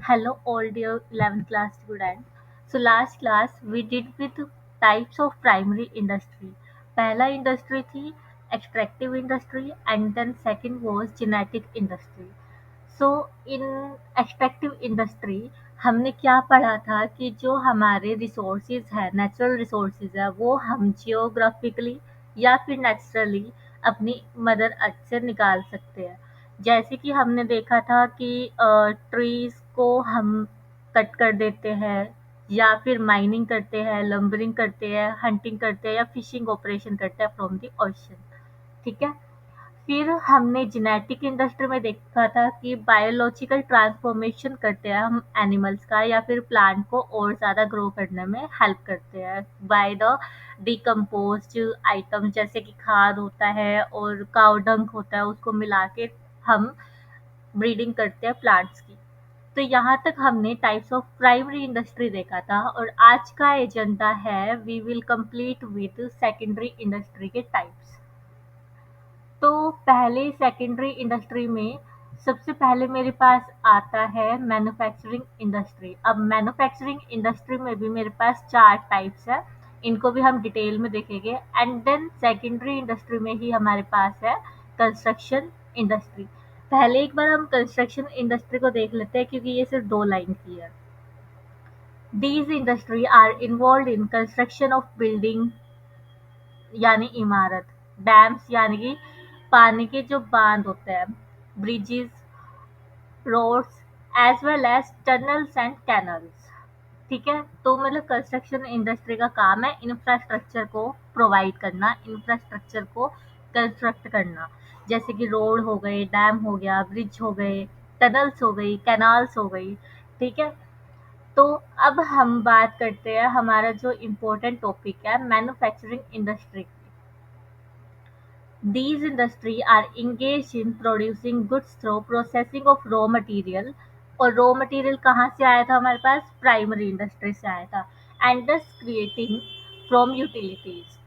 Hello, all dear 11th class students. So last class we did with types of primary industry. पहला industry थी extractive industry and then second was genetic industry. So in extractive industry हमने क्या पढ़ा था कि जो हमारे resources है नेचुरल resources है वो हम geographically या फिर नेचुरली अपनी मदर अर्थ से निकाल सकते हैं। जैसे कि हमने देखा था कि ट्रीज को हम कट कर देते हैं या फिर माइनिंग करते हैं, लंबरिंग करते हैं, हंटिंग करते हैं या फिशिंग ऑपरेशन करते हैं फ्रॉम द ओशन। ठीक है। फिर हमने जेनेटिक इंडस्ट्री में देखा था कि बायोलॉजिकल ट्रांसफॉर्मेशन करते हैं हम एनिमल्स का या फिर प्लांट को और ज़्यादा ग्रो करने में हेल्प करते हैं बाय द डिकम्पोज्ड आइटम्स जैसे कि खाद होता है और काउ डंग होता है, उसको मिला के हम ब्रीडिंग करते हैं प्लांट्स की। तो यहाँ तक हमने टाइप्स ऑफ प्राइमरी इंडस्ट्री देखा था और आज का एजेंडा है we will complete with secondary industry के टाइप्स। तो पहले सेकेंडरी इंडस्ट्री में सबसे पहले मेरे पास आता है मैन्युफैक्चरिंग इंडस्ट्री। अब मैन्युफैक्चरिंग इंडस्ट्री में भी मेरे पास 4 टाइप्स हैं, इनको भी हम डिटेल में देखेंगे एंड देन सेकेंडरी इंडस्ट्री में ही हमारे पास है कंस्ट्रक्शन इंडस्ट्री। पहले एक बार हम कंस्ट्रक्शन इंडस्ट्री को देख लेते हैं क्योंकि ये सिर्फ 2 लाइन की है। These industry are involved in construction of building यानी इमारत, डैम्स यानी कि पानी के जो बांध होते हैं, bridges, roads as well as tunnels and canals. ठीक है। तो मतलब कंस्ट्रक्शन इंडस्ट्री का काम है इंफ्रास्ट्रक्चर को प्रोवाइड करना, इंफ्रास्ट्रक्चर को कंस्ट्रक्ट करना, जैसे कि रोड हो गए, डैम हो गया, ब्रिज हो गए, टनल्स हो गई, कैनाल्स हो गई। ठीक है। तो अब हम बात करते हैं हमारा जो इम्पोर्टेंट टॉपिक है manufacturing industry. These industries are engaged in producing goods through processing of raw material। और रॉ मटेरियल कहाँ से आया था हमारे पास? प्राइमरी इंडस्ट्री से आया था। एंड दस क्रिएटिंग फ्रॉम यूटिलिटीज,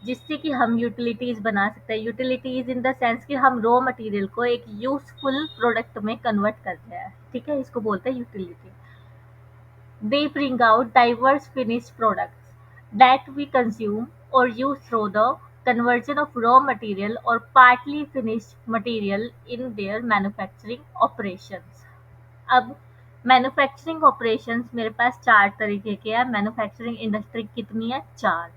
जिससे कि हम यूटिलिटीज बना सकते हैं। यूटिलिटीज इन द सेंस कि हम रॉ मटेरियल को एक यूजफुल प्रोडक्ट में कन्वर्ट करते हैं। ठीक है, इसको बोलते हैं utility. They bring out diverse finished products that we consume or use through the conversion of raw material or partly finished material in their manufacturing operations। अब मैन्युफैक्चरिंग ऑपरेशंस मेरे पास 4 तरीके के हैं। मैन्युफैक्चरिंग इंडस्ट्री कितनी है? 4।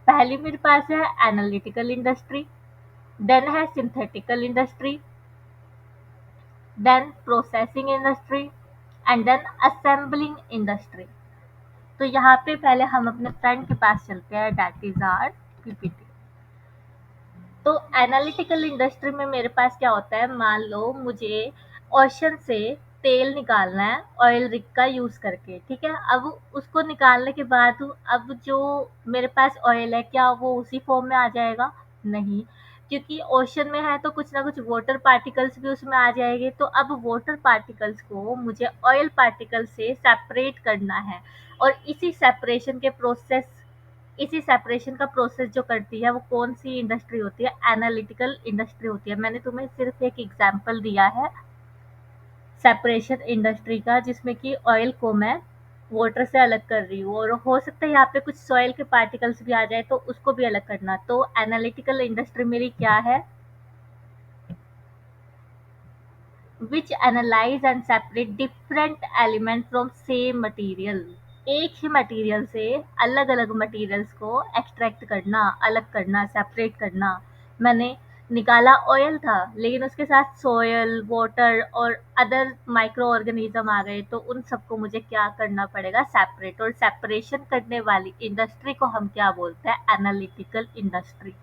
पहली मेरे पास है एनालिटिकल इंडस्ट्री, देन है synthetical industry, then processing industry and then assembling industry. तो यहाँ पे पहले हम अपने फ्रेंड के पास चलते हैं, दैट इज आर पीपीटी। तो एनालिटिकल इंडस्ट्री में मेरे पास क्या होता है, मान लो मुझे ओशन से तेल निकालना है ऑयल रिग का यूज करके। ठीक है। अब उसको निकालने के बाद अब जो मेरे पास ऑयल है क्या वो उसी फॉर्म में आ जाएगा? नहीं, क्योंकि ओशन में है तो कुछ ना कुछ वाटर पार्टिकल्स भी उसमें आ जाएंगे। तो अब वाटर पार्टिकल्स को मुझे ऑयल पार्टिकल से सेपरेट करना है और इसी सेपरेशन का प्रोसेस जो करती है वो कौन सी इंडस्ट्री होती है? एनालिटिकल इंडस्ट्री होती है। मैंने तुम्हें सिर्फ एक एग्जांपल दिया है सेपरेशन इंडस्ट्री का, जिसमें कि ऑयल को मैं वाटर से अलग कर रही हूँ और हो सकता है यहाँ पे कुछ सॉइल के पार्टिकल्स भी आ जाए तो उसको भी अलग करना। तो एनालिटिकल इंडस्ट्री मेरी क्या है? Which analyse and separate different element from same material. एक ही मटेरियल से अलग अलग मटेरियल्स को एक्सट्रैक्ट करना, अलग करना, सेपरेट करना। मैंने निकाला ऑयल था लेकिन उसके साथ सोयल, वाटर और अदर माइक्रो ऑर्गेनिज्म आ गए तो उन सबको मुझे क्या करना पड़ेगा? सेपरेट। और सेपरेशन करने वाली इंडस्ट्री को हम क्या बोलते हैं? Analytical industry.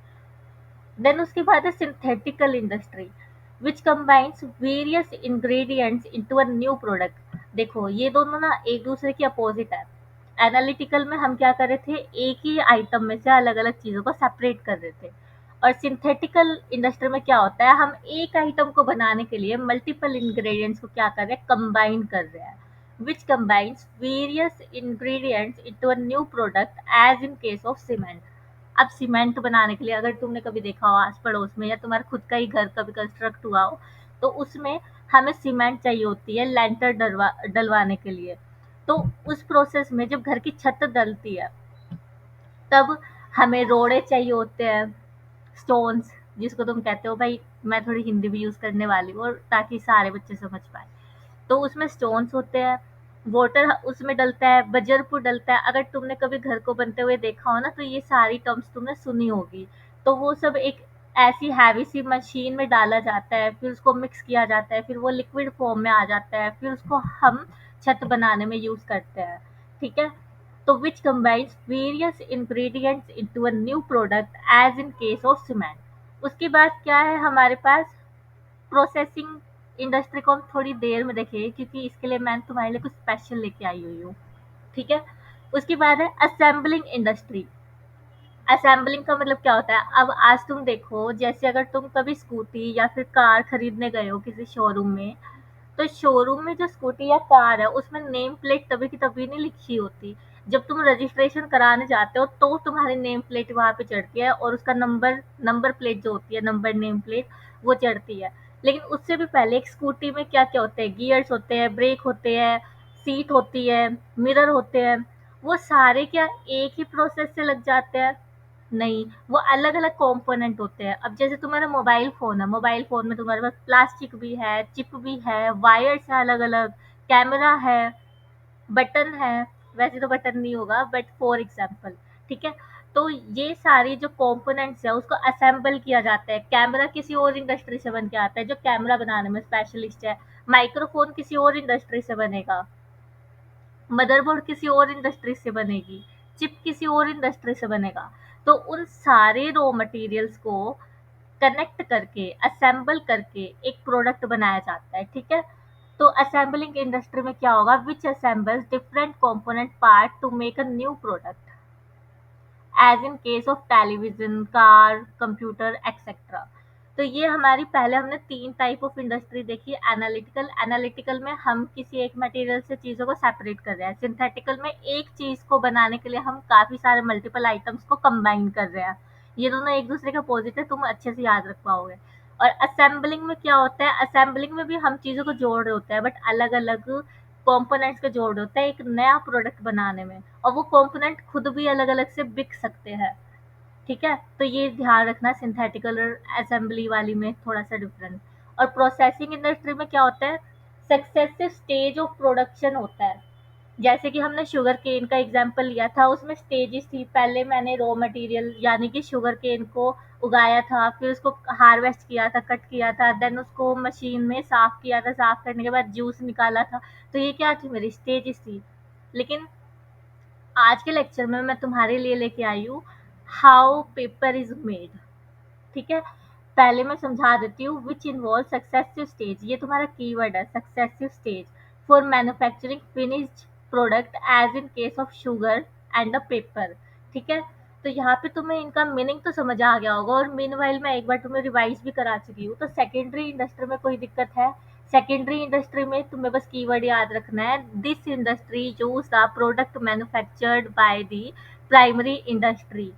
देन उसके बाद है synthetical industry which combines various ingredients into a new product. देखो ये दोनों ना एक दूसरे के अपोजिट है। एनालिटिकल में हम क्या कर रहे थे? एक ही आइटम में से अलग अलग चीजों को सेपरेट कर रहे थे। और सिंथेटिकल इंडस्ट्री में क्या होता है? हम एक आइटम को बनाने के लिए मल्टीपल इंग्रेडिएंट्स को क्या कर रहे हैं? कंबाइन कर रहे हैं। Which combines various ingredients into a new product as in case of cement. अब सीमेंट बनाने के लिए अगर तुमने कभी देखा हो आस पड़ोस में या तुम्हारा खुद का ही घर कभी कंस्ट्रक्ट हुआ हो तो उसमें हमें सीमेंट चाहिए होती है लेंटर डलवाने के लिए। तो उस प्रोसेस में जब घर की छत डलती है, तब हमें रोड़े चाहिए होते हैं, स्टोन्स, जिसको तुम कहते हो भाई, मैं थोड़ी हिंदी भी यूज़ करने वाली हूँ और ताकि सारे बच्चे समझ पाएँ। तो उसमें स्टोन्स होते हैं, वाटर उसमें डलता है, बजरपुर डलता है। अगर तुमने कभी घर को बनते हुए देखा हो ना, तो ये सारी टर्म्स तुमने सुनी होगी। तो वो सब एक ऐसी हैवी सी मशीन में डाला जाता है, फिर उसको मिक्स किया जाता है, फिर वो लिक्विड फॉर्म में आ जाता है, फिर उसको हम छत बनाने में यूज़ करते हैं, ठीक है? तो which combines various ingredients into a new product as in case of cement। उसके बाद क्या है हमारे पास, प्रोसेसिंग इंडस्ट्री को हम थोड़ी देर में देखेंगे, क्योंकि इसके लिए मैंने तुम्हारे लिए कुछ स्पेशल लेके आई हुई हूँ, ठीक है? उसके बाद है असेंबलिंग इंडस्ट्री। असेंबलिंग का मतलब क्या होता है? अब आज तुम देखो, जैसे अगर तुम कभी स्कूटी या फिर कार खरीदने गए हो किसी शोरूम में, तो शोरूम में जो स्कूटी या कार है उसमें नेम प्लेट तभी की तभी नहीं लिखी होती। जब तुम रजिस्ट्रेशन कराने जाते हो तो तुम्हारी नेम प्लेट वहाँ पे चढ़ती है, और उसका नंबर नंबर प्लेट जो होती है, नंबर नेम प्लेट, वो चढ़ती है। लेकिन उससे भी पहले एक स्कूटी में क्या क्या होते हैं, गियर्स होते हैं, ब्रेक होते हैं, सीट होती है, मिरर होते हैं। वो सारे क्या एक ही प्रोसेस से लग जाते हैं? नहीं, वो अलग-अलग कंपोनेंट होते हैं। अब जैसे तुम्हारा मोबाइल फ़ोन है, मोबाइल फ़ोन में तुम्हारे पास प्लास्टिक भी है, चिप भी है, वायर्स हैं अलग-अलग, कैमरा है, बटन है, वैसे तो बटन नहीं होगा बट फॉर एग्ज़ाम्पल, ठीक है? तो ये सारी जो कंपोनेंट्स हैं उसको असेंबल किया जाता है। कैमरा किसी और इंडस्ट्री से बन के आता है जो कैमरा बनाने में स्पेशलिस्ट है, माइक्रोफ़ोन किसी और इंडस्ट्री से बनेगा, मदरबोर्ड किसी और इंडस्ट्री से बनेगी, चिप किसी और इंडस्ट्री से बनेगा। तो उन सारे रॉ मटेरियल्स को कनेक्ट करके, असेंबल करके एक प्रोडक्ट बनाया जाता है, ठीक है? तो असेंबलिंग इंडस्ट्री में क्या होगा, which assembles different component part to make a new product, as in case of television, car, computer, etcetera. तो ये हमारी, पहले हमने तीन टाइप ऑफ इंडस्ट्री देखी। एनालिटिकल, एनालिटिकल में हम किसी एक मटेरियल से चीज़ों को सेपरेट कर रहे हैं। सिंथेटिकल में एक चीज़ को बनाने के लिए हम काफ़ी सारे मल्टीपल आइटम्स को कंबाइन कर रहे हैं। ये दोनों एक दूसरे का अपोजिट है, तुम अच्छे से याद रख पाओगे। और असेंबलिंग में क्या होता है, असेंबलिंग में भी हम चीज़ों को जोड़ रहे होते हैं, बट अलग अलग कंपोनेंट्स का जोड़ होता है एक नया प्रोडक्ट बनाने में, और वो कंपोनेंट खुद भी अलग-अलग से बिक सकते हैं, ठीक है? तो ये ध्यान रखना, सिंथेटिकल और असेंबली वाली में थोड़ा-सा डिफरेंस। और प्रोसेसिंग इंडस्ट्री में क्या होता है, सक्सेसिव स्टेज ऑफ प्रोडक्शन होता है। जैसे कि हमने शुगर केन का एग्जांपल लिया था, उसमें स्टेजेस थी। पहले मैंने रॉ मटेरियल यानी कि शुगर केन को उगाया था, फिर उसको हार्वेस्ट किया था, कट किया था, देन उसको मशीन में साफ किया था, साफ करने के बाद जूस निकाला था। तो ये क्या थी, मेरी स्टेजेस थी। लेकिन आज के लेक्चर में मैं तुम्हारे लिए लेके आई हूँ हाउ पेपर इज मेड, ठीक है? पहले मैं समझा देती हूँ, विच इन्वॉल्व सक्सेसिव स्टेज, ये तुम्हारा कीवर्ड है, successive stage for manufacturing finished product as in case of sugar and the paper, ठीक है? तो यहाँ पे तुम्हें इनका मीनिंग तो समझ आ गया होगा, और मीनवाइल मैं एक बार तुम्हें रिवाइज भी करा चुकी हूँ। तो सेकेंडरी इंडस्ट्री में कोई दिक्कत है? सेकेंडरी इंडस्ट्री में तुम्हें बस कीवर्ड याद रखना है, this industry use the product manufactured by the primary industry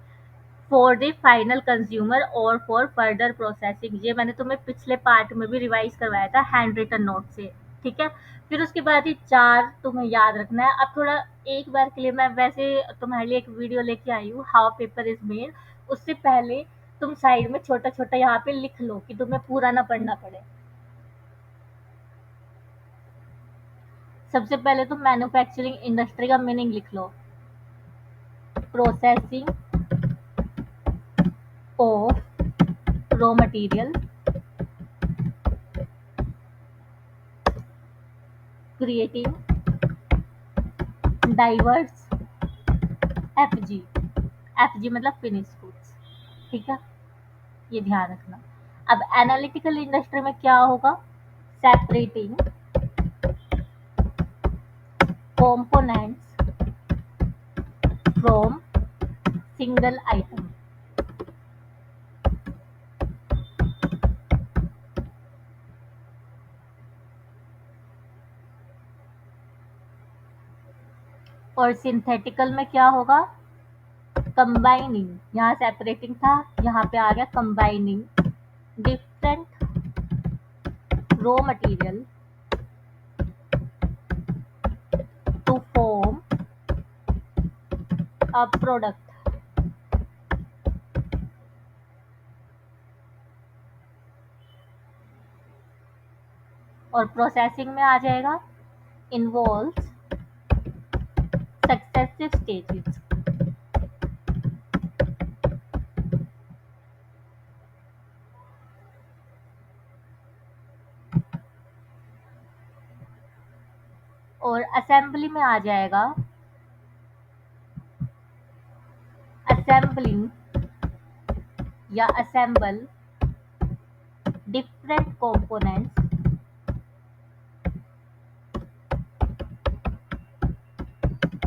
for the final consumer और फॉर फर्दर प्रोसेसिंग। ये मैंने तुम्हें पिछले पार्ट में भी रिवाइज करवाया था हैंड रिटन नोट से, ठीक है? फिर उसके बाद ये चार तुम्हें याद रखना है। अब थोड़ा एक बार के लिए मैं वैसे तुम्हारे लिए एक वीडियो लेके आई हूँ, हाउ पेपर इज मेड। उससे पहले तुम साइड में छोटा छोटा यहाँ पे लिख लो कि तुम्हें पूरा ना पढ़ना पड़े। सबसे पहले तुम मैन्युफैक्चरिंग इंडस्ट्री का मीनिंग लिख लो, processing of raw material, creating diverse FG, FG मतलब फिनिश गुड्स, ठीक है? ये ध्यान रखना। अब एनालिटिकल इंडस्ट्री में क्या होगा, separating components from single item. और सिंथेटिकल में क्या होगा, कंबाइनिंग, यहाँ सेपरेटिंग था, यहाँ पे आ गया combining different raw material to form a product. और प्रोसेसिंग में आ जाएगा involves successive stages. और असेंबली में आ जाएगा assembling या assemble different components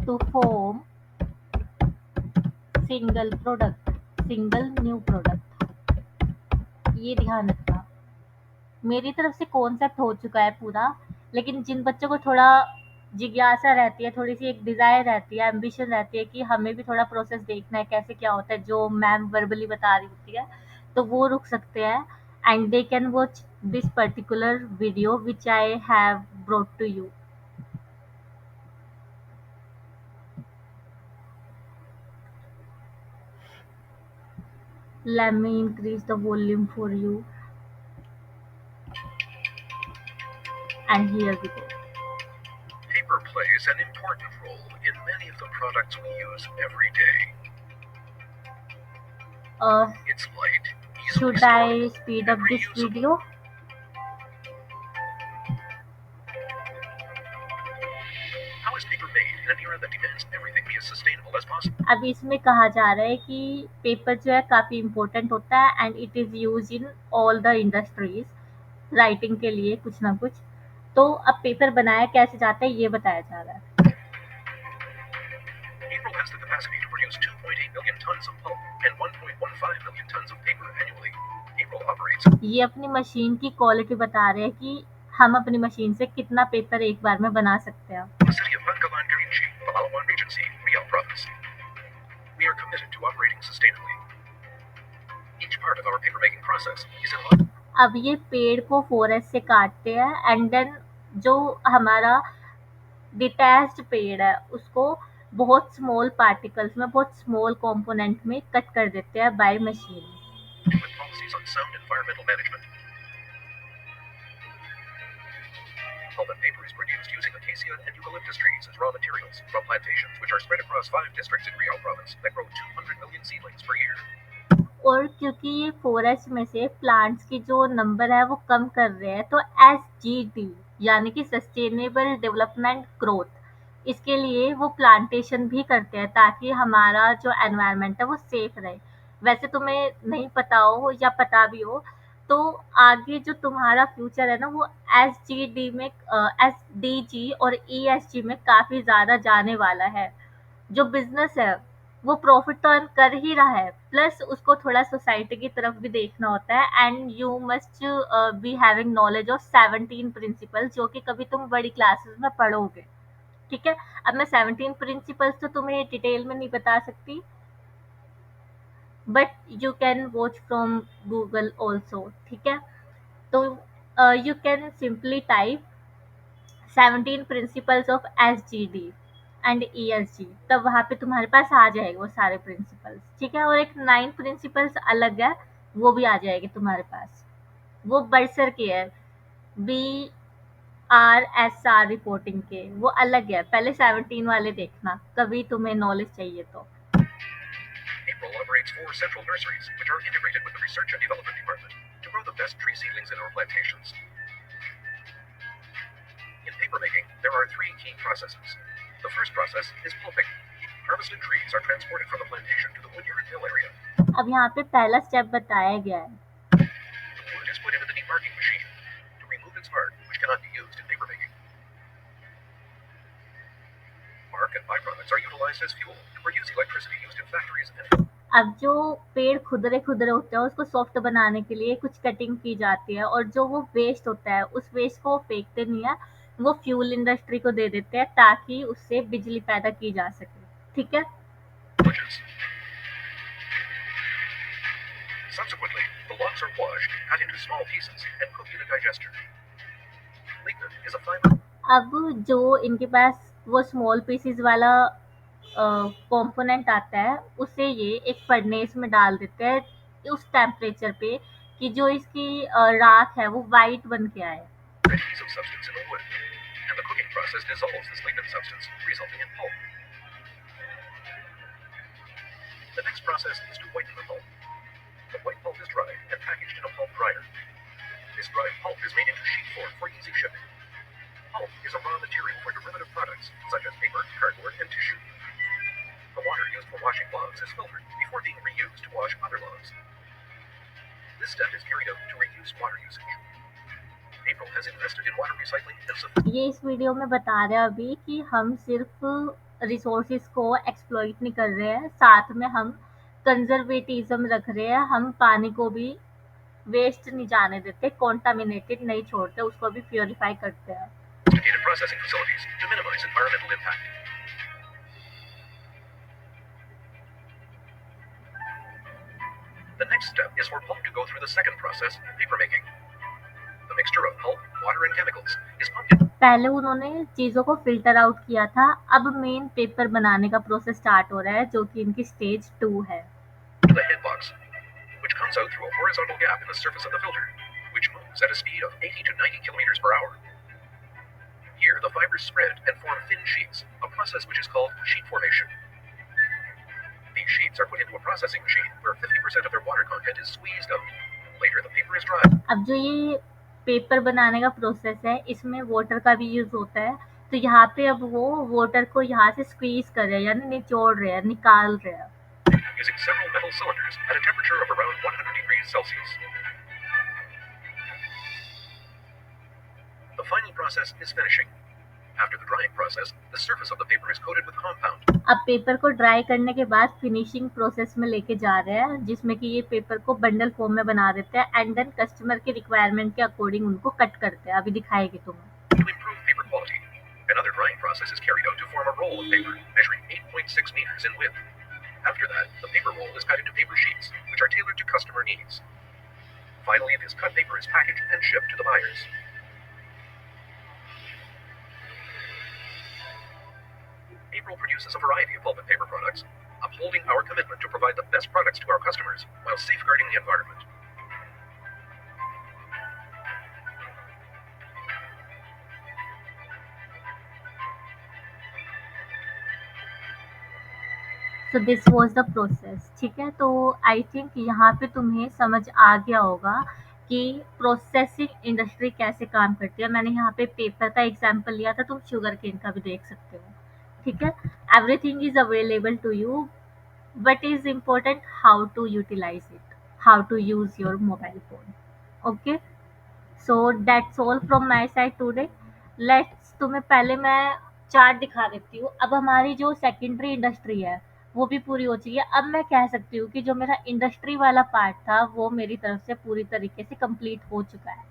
to form single new product. ये ध्यान रखना। मेरी तरफ से कॉन्सेप्ट हो चुका है पूरा, लेकिन जिन बच्चों को थोड़ा जिज्ञासा रहती है, थोड़ी-सी एक डिज़ायर रहती है, एम्बिशन रहती है कि हमें भी थोड़ा प्रोसेस देखना है, कैसे क्या होता है, जो मैम वर्बली बता रही होती है, तो वो रुक सकते हैं and they can watch this particular video which I have brought to you. Let me increase the volume for you, and here we go. Paper plays an important role in many of the products we use every day. It's light, easily Should I stored, speed and up this reusable. video? How is paper made in an era that demands everything be as sustainable as possible? अब इसमें कहा जा रहा है कि paper जो है काफ़ी इम्पोर्टेंट होता है and it is use in all the industries writing के लिए कुछ ना कुछ। तो अब पेपर बनाया कैसे जाता है ये बताया जा रहा है। April has the capacity to produce 2.8 million tons of pulp and 1.15 million tons of paper annually. April operates. ये अपनी मशीन की क्वालिटी बता रहे हैं कि हम अपनी मशीन से कितना पेपर एक बार में बना सकते हैं। The city of Bangalan Karinchi, Palawan Regency, Riau Province. We are committed to operating sustainably. Each part of our paper-making process is in line. अब ये पेड़ को फॉरेस्ट से काटते हैं एंड देन जो हमारा डिटैच्ड पेड़ है उसको बहुत स्मॉल पार्टिकल्स में, बहुत स्मॉल कंपोनेंट में कट कर देते हैं by machine. With policies on sound environmental management. Pulp and paper is produced using acacia and eucalyptus trees as raw materials from plantations which are spread across 5 districts in Riau Province that grow 200 million seedlings per year. और क्योंकि ये forest में से plants की जो number है वो कम कर रहे हैं, तो SGD यानी कि सस्टेनेबल डेवलपमेंट ग्रोथ, इसके लिए वो प्लांटेशन भी करते हैं ताकि हमारा जो एनवायरनमेंट है वो सेफ रहे। वैसे तुम्हें नहीं पता हो या पता भी हो तो आगे जो तुम्हारा फ्यूचर है ना वो SGD में SDG और ESG में काफ़ी ज़्यादा जाने वाला है। जो बिज़नेस है वो प्रॉफिट तो अर्न कर ही रहा है, प्लस उसको थोड़ा सोसाइटी की तरफ भी देखना होता है and you must be having knowledge of 17 principles जो कि कभी तुम बड़ी क्लासेस में पढ़ोगे। ठीक है, अब मैं 17 प्रिंसिपल्स तो तुम्हें डिटेल में नहीं बता सकती, but you can watch from Google also. ठीक है, तो you can simply type 17 principles of SGD and ESG, तब वहाँ पे तुम्हारे पास आ जाएगा वो सारे प्रिंसिपल्स। ठीक है, और एक 9 प्रिंसिपल्स अलग है, वो भी आ जाएगी तुम्हारे पास। वो बरसर के है, BRSR रिपोर्टिंग के, वो अलग है। पहले 17 वाले देखना कभी तुम्हें नॉलेज चाहिए तो। April operates 4 central nurseries which are integrated with the Research and Development Department to grow the best tree seedlings in our plantations. In papermaking, there are 3 key processes. The first process is pulping. Harvested trees are transported from the plantation to the woodyard mill area. अब यहाँ पे पहला step बताया गया है। The wood is put into the debarking machine to remove its bark, which cannot be used in papermaking. Bark and byproducts are utilized as fuel to produce electricity used in factories and. अब जो पेड़ खुदरे खुदरे होते हैं उसको soft बनाने के लिए कुछ कटिंग की जाती है और जो वो वेस्ट होता है उस वेस्ट को फेंकते नहीं है, वो फ्यूल इंडस्ट्री को दे देते हैं ताकि उससे बिजली पैदा की जा सके। ठीक है, Subsequently, the logs are washed, cut into small pieces, and cooked in a digester. Lignin is a fiber. अब जो इनके पास वो स्मॉल पीसेस वाला कंपोनेंट आता है, उसे ये एक फर्नेस में डाल देते हैं उस टेम्परेचर पे कि जो इसकी राख है वो वाइट बन के आए। Adhesive substance in the wood, and the cooking process dissolves this lignin substance, resulting in pulp. The next process is to whiten the pulp. The white pulp is dried and packaged in a pulp dryer. This dried pulp is made into sheet form for easy shipping. Pulp is a raw material for derivative products such as paper, cardboard, and tissue. The water used for washing logs is filtered before being reused to wash other logs. This step is carried out to reduce water usage. April has invested in water recycling and ये इस video में बता रहे हैं अभी कि हम सिर्फ रिसोर्सेज को एक्सप्लॉइट नहीं कर रहे हैं, साथ में हम कंजर्वेटिज्म रख रहे हैं, हम पानी को भी वेस्ट नहीं जाने देते, कॉन्टामिनेटेड नहीं छोड़ते, उसको भी प्योरीफाई करते हैं। sophisticated processing facilities to minimize environmental impact. The next step is for pulp to go through the second process, paper making. The mixture of pulp, water, and chemicals is pumped in. पहले उन्होंने चीज़ों को filter out किया था, अब main paper बनाने का process start हो रहा है, जो कि इनकी स्टेज 2 है। The head box, which comes out through a horizontal gap in the surface of the filter, which moves at a speed of 80 to 90 kilometers per hour. Here, the fibers spread and form thin sheets, a process which is called sheet formation. These sheets are put into a processing machine where 50% of their water content is squeezed out. Later, the paper is dried. अब जो ये paper बनाने का process है, इसमें water का भी use होता है, तो यहाँ पे अब वो वाटर को यहाँ से स्क्वीज़ कर रहे हैं, यानी निचोड़ रहे हैं, निकाल रहे हैं। Using several metal cylinders at a temperature of around 100 degrees Celsius. The final process is finishing. After the drying process, the surface of the paper is coated with compound. अब पेपर को ड्राई करने के बाद finishing process में लेके जा रहे हैं, जिसमें कि ये पेपर को बंडल फॉर्म में बना देते हैं एंड देन कस्टमर के रिक्वायरमेंट के अकॉर्डिंग उनको कट करते हैं। अभी दिखाएगी तुम्हें। To improve paper quality, another drying process is carried out to form a roll of paper measuring 8.6 meters in width. After that, the paper roll is cut into paper sheets, which are tailored to customer needs. Finally, this cut paper is packaged and shipped to the buyers. April produces a variety of pulp and paper products, upholding our commitment to provide the best products to our customers while safeguarding the environment. So this was the process. ठीक है, तो I think यहाँ पे तुम्हें समझ आ गया होगा कि प्रोसेसिंग इंडस्ट्री कैसे काम करती है। मैंने यहाँ पे पेपर का एग्जांपल लिया था, तुम शुगर केन का भी देख सकते हो। ठीक है, everything is available to you, but is important how to utilise it, how to use your mobile phone. Okay, so that's all from my side today. Let's, तुम्हें पहले मैं चार्ट दिखा देती हूँ। अब हमारी जो सेकेंडरी इंडस्ट्री है वो भी पूरी हो चुकी है। अब मैं कह सकती हूँ कि जो मेरा इंडस्ट्री वाला पार्ट था वो मेरी तरफ से पूरी तरीके से कंप्लीट हो चुका है।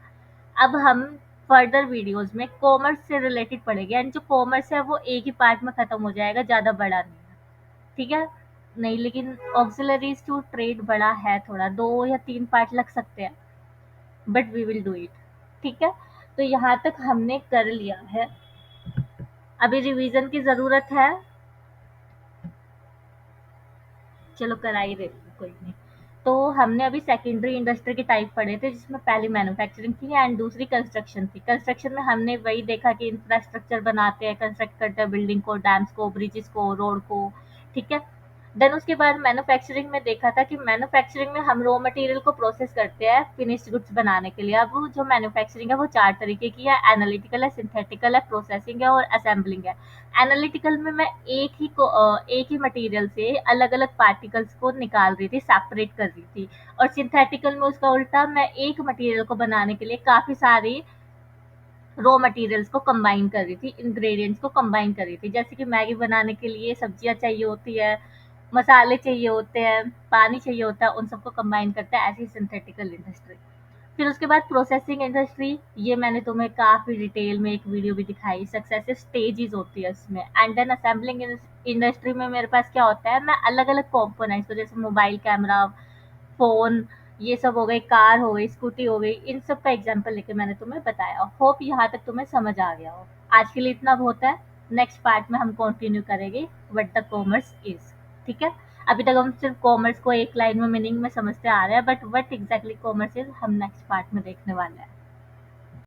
अब हम फर्दर वीडियोस में कॉमर्स से रिलेटेड पढ़ेंगे, एंड जो कॉमर्स है वो एक ही पार्ट में खत्म हो जाएगा, ज़्यादा बड़ा नहीं है। ठीक है, नहीं, लेकिन ऑक्सिलरीज टू ट्रेड बड़ा है, थोड़ा 2 या 3 पार्ट लग सकते हैं, but we will do it. ठीक है, तो यहाँ तक हमने कर लिया है। अभी रिवीजन की ज़रूरत है? चलो करा ही देती हूँ, कोई नहीं। तो हमने अभी सेकेंडरी इंडस्ट्री के टाइप पढ़े थे, जिसमें पहली मैन्युफैक्चरिंग थी एंड दूसरी कंस्ट्रक्शन थी। कंस्ट्रक्शन में हमने वही देखा कि इंफ्रास्ट्रक्चर बनाते हैं, कंस्ट्रक्ट करते हैं बिल्डिंग को, डैम्स को, ब्रिजेस को, रोड को। ठीक है, देन उसके बाद मैन्युफैक्चरिंग में देखा था कि मैन्युफैक्चरिंग में हम रॉ मटेरियल को प्रोसेस करते हैं फिनिश्ड गुड्स बनाने के लिए। अब जो मैन्युफैक्चरिंग है वो 4 तरीके की है, एनालिटिकल है, सिंथेटिकल है, प्रोसेसिंग है और असेंबलिंग है। एनालिटिकल में मैं एक ही मटेरियल से अलग-अलग पार्टिकल्स को निकाल रही थी, सेपरेट कर रही थी, और सिंथेटिकल में उसका उल्टा, मैं एक मटेरियल को बनाने के लिए काफ़ी सारी रॉ मटेरियल्स को कंबाइन कर रही थी, इंग्रेडिएंट्स को कंबाइन कर रही थी। जैसे कि मैगी बनाने के लिए सब्जियाँ चाहिए होती है, मसाले चाहिए होते हैं, पानी चाहिए होता है, उन सबको कंबाइन करता है, ऐसी सिंथेटिकल इंडस्ट्री। फिर उसके बाद प्रोसेसिंग इंडस्ट्री, ये मैंने तुम्हें काफ़ी डिटेल में एक वीडियो भी दिखाई, सक्सेसिव स्टेजेस होती है इसमें। एंड देन असेंबलिंग इंडस्ट्री में मेरे पास क्या होता है, मैं अलग अलग कॉम्पोनेंट्स को, जैसे मोबाइल कैमरा, फ़ोन, ये सब हो गई, कार हो गई, स्कूटी हो गई, इन सब का एग्जाम्पल लेके मैंने तुम्हें बताया। होप यहाँ तक तुम्हें समझ आ गया हो। आज के लिए इतना बहुत है। नेक्स्ट पार्ट में हम कंटिन्यू करेंगे व्हाट द कॉमर्स इज। ठीक है। अभी तक हम सिर्फ कॉमर्स को एक लाइन में मीनिंग में समझते आ रहे हैं, but what exactly commerce is हम नेक्स्ट पार्ट में देखने वाले हैं।